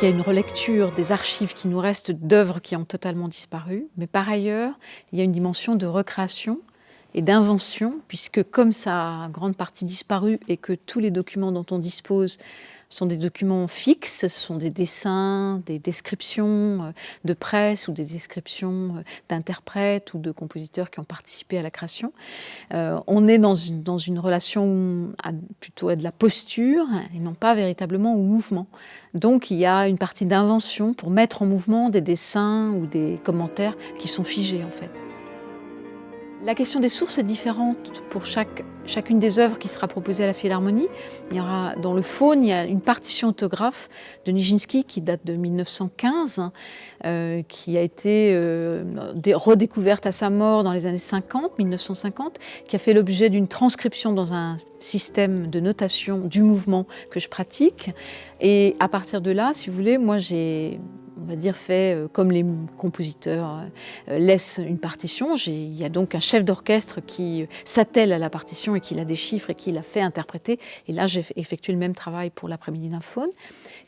il y a une relecture des archives qui nous restent d'œuvres qui ont totalement disparu, mais par ailleurs, il y a une dimension de recréation et d'invention, puisque comme ça a en grande partie disparu et que tous les documents dont on dispose sont des documents fixes, ce sont des dessins, des descriptions de presse ou des descriptions d'interprètes ou de compositeurs qui ont participé à la création. On est dans une relation plutôt à de la posture et non pas véritablement au mouvement. Donc il y a une partie d'invention pour mettre en mouvement des dessins ou des commentaires qui sont figés en fait. La question des sources est différente pour chacune des œuvres qui sera proposée à la Philharmonie. Il y aura, dans le faune, il y a une partition autographe de Nijinsky qui date de 1915, qui a été redécouverte à sa mort dans les années 1950, qui a fait l'objet d'une transcription dans un système de notation du mouvement que je pratique. Et à partir de là, si vous voulez, moi j'ai, on va dire, fait comme les compositeurs laissent une partition. Il y a donc un chef d'orchestre qui s'attelle à la partition et qui la déchiffre et qui la fait interpréter. Et là, j'ai effectué le même travail pour l'Après-midi d'un faune,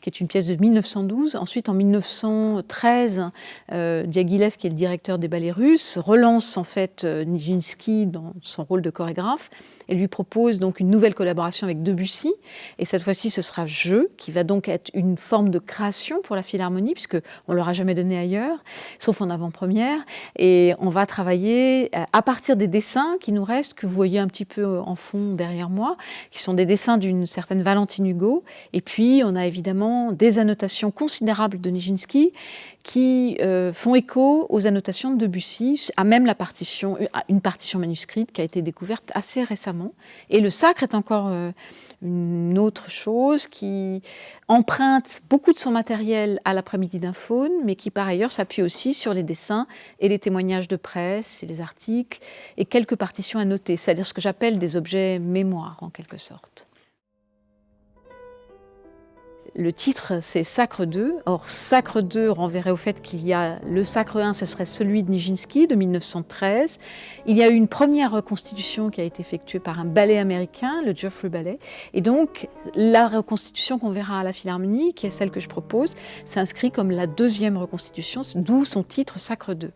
qui est une pièce de 1912. Ensuite, en 1913, Diaghilev, qui est le directeur des ballets russes, relance en fait Nijinsky dans son rôle de chorégraphe et lui propose donc une nouvelle collaboration avec Debussy. Et cette fois-ci, ce sera Jeux, qui va donc être une forme de création pour la Philharmonie, puisqu'on ne l'aura jamais donné ailleurs, sauf en avant-première. Et on va travailler à partir des dessins qui nous restent, que vous voyez un petit peu en fond derrière moi, qui sont des dessins d'une certaine Valentine Hugo. Et puis, on a évidemment des annotations considérables de Nijinsky qui font écho aux annotations de Debussy, à même la partition, une partition manuscrite qui a été découverte assez récemment. Et le sacre est encore une autre chose qui emprunte beaucoup de son matériel à l'Après-midi d'un faune, mais qui par ailleurs s'appuie aussi sur les dessins et les témoignages de presse et les articles et quelques partitions annotées, c'est-à-dire ce que j'appelle des objets mémoire en quelque sorte. Le titre, c'est Sacre 2. Or, Sacre 2 renverrait au fait qu'il y a le Sacre 1, ce serait celui de Nijinsky de 1913. Il y a eu une première reconstitution qui a été effectuée par un ballet américain, le Joffrey Ballet. Et donc, la reconstitution qu'on verra à la Philharmonie, qui est celle que je propose, s'inscrit comme la deuxième reconstitution, d'où son titre Sacre 2.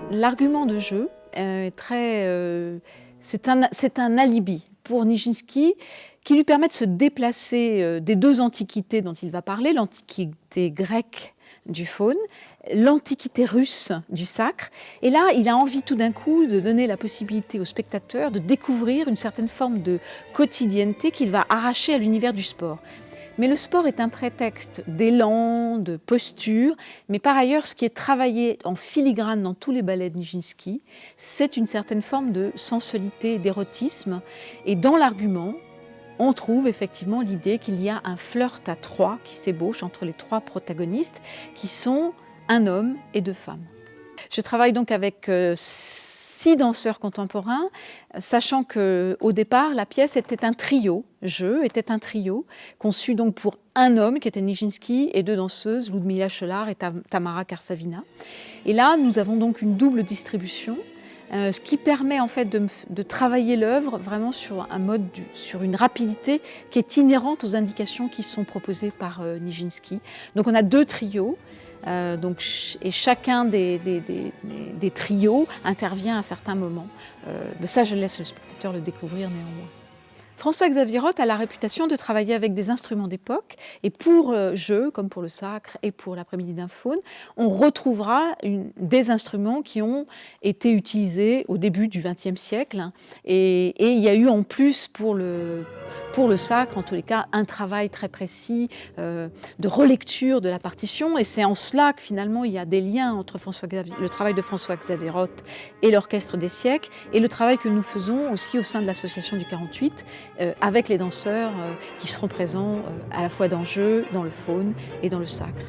L'argument de jeu est très... c'est un alibi pour Nijinsky qui lui permet de se déplacer des deux antiquités dont il va parler, l'antiquité grecque du faune, l'antiquité russe du sacre. Et là, il a envie tout d'un coup de donner la possibilité aux spectateurs de découvrir une certaine forme de quotidienneté qu'il va arracher à l'univers du sport. Mais le sport est un prétexte d'élan, de posture, mais par ailleurs, ce qui est travaillé en filigrane dans tous les ballets de Nijinsky, c'est une certaine forme de sensualité et d'érotisme. Et dans l'argument, on trouve effectivement l'idée qu'il y a un flirt à trois qui s'ébauche entre les trois protagonistes, qui sont un homme et deux femmes. Je travaille donc avec 6 danseurs contemporains, sachant qu'au départ, la pièce était un trio, était un trio, conçu donc pour un homme qui était Nijinsky et 2 danseuses, Ludmila Cholard et Tamara Karsavina. Et là, nous avons donc une double distribution, ce qui permet en fait de travailler l'œuvre vraiment sur un mode, sur une rapidité qui est inhérente aux indications qui sont proposées par Nijinsky. Donc on a 2 trios. Et chacun des trios intervient à un certain moment. Mais ça, je laisse le spectateur le découvrir néanmoins. François-Xavier Roth a la réputation de travailler avec des instruments d'époque. Et pour Jeux, comme pour le Sacre et pour l'Après-midi d'un faune, on retrouvera des instruments qui ont été utilisés au début du XXe siècle. Et il y a eu en plus pour le Sacre, en tous les cas, un travail très précis de relecture de la partition. Et c'est en cela que finalement il y a des liens entre le travail de François-Xavier Roth et l'Orchestre des siècles et le travail que nous faisons aussi au sein de l'association du 48 avec les danseurs qui seront présents à la fois dans Jeux, dans le faune et dans le Sacre.